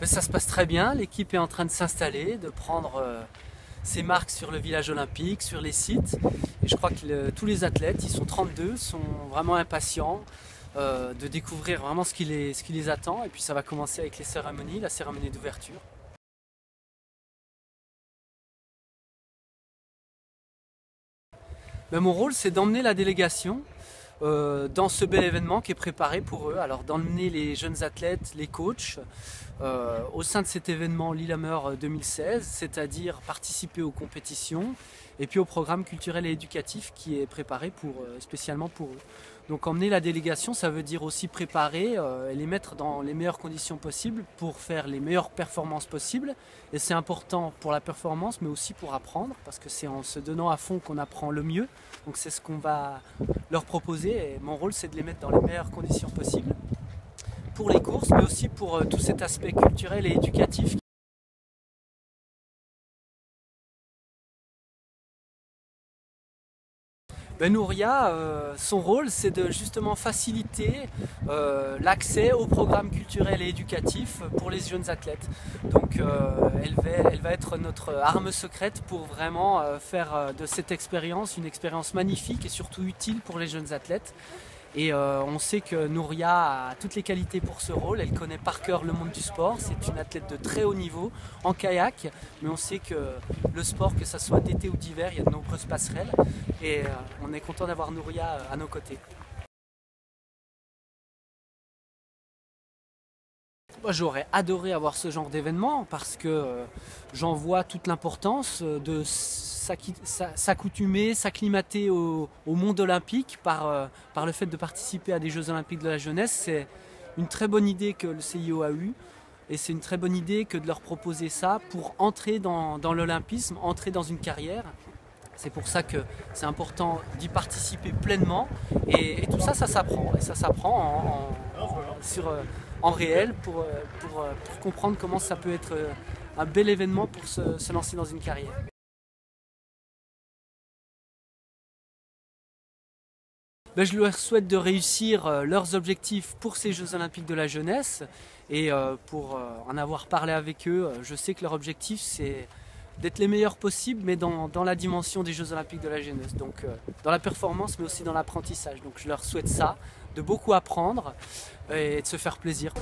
Ben, ça se passe très bien, l'équipe est en train de s'installer, de prendre ses marques sur le village olympique, sur les sites. Et je crois que tous les athlètes, ils sont 32, sont vraiment impatients de découvrir vraiment ce qui les attend. Et puis ça va commencer avec les cérémonies, la cérémonie d'ouverture. Ben, mon rôle, c'est d'emmener la délégation dans ce bel événement qui est préparé pour eux. Alors d'emmener les jeunes athlètes, les coachs, au sein de cet événement Lillehammer 2016, c'est-à-dire participer aux compétitions et puis au programme culturel et éducatif qui est préparé spécialement pour eux. Donc emmener la délégation, ça veut dire aussi préparer et les mettre dans les meilleures conditions possibles pour faire les meilleures performances possibles. Et c'est important pour la performance, mais aussi pour apprendre, parce que c'est en se donnant à fond qu'on apprend le mieux. Donc c'est ce qu'on va leur proposer. Et mon rôle, c'est de les mettre dans les meilleures conditions possibles pour les courses, mais aussi pour tout cet aspect culturel et éducatif. Ben Nouria, son rôle, c'est de justement faciliter l'accès aux programmes culturels et éducatifs pour les jeunes athlètes. Donc elle va être notre arme secrète pour vraiment faire de cette expérience une expérience magnifique et surtout utile pour les jeunes athlètes. Et on sait que Nouria a toutes les qualités pour ce rôle, elle connaît par cœur le monde du sport, c'est une athlète de très haut niveau en kayak, mais on sait que le sport, que ce soit d'été ou d'hiver, il y a de nombreuses passerelles et on est content d'avoir Nouria à nos côtés. Moi, j'aurais adoré avoir ce genre d'événement parce que j'en vois toute l'importance de s'accoutumer, s'acclimater au monde olympique par le fait de participer à des Jeux olympiques de la jeunesse. C'est une très bonne idée que le CIO a eue et c'est une très bonne idée que de leur proposer ça pour entrer dans l'olympisme, entrer dans une carrière. C'est pour ça que c'est important d'y participer pleinement et tout ça, ça s'apprend. Et ça s'apprend en réel pour comprendre comment ça peut être un bel événement pour se lancer dans une carrière. Ben, je leur souhaite de réussir leurs objectifs pour ces Jeux Olympiques de la jeunesse et pour en avoir parlé avec eux, je sais que leur objectif c'est d'être les meilleurs possibles mais dans la dimension des Jeux Olympiques de la jeunesse, donc dans la performance mais aussi dans l'apprentissage. Donc je leur souhaite ça, de beaucoup apprendre et de se faire plaisir.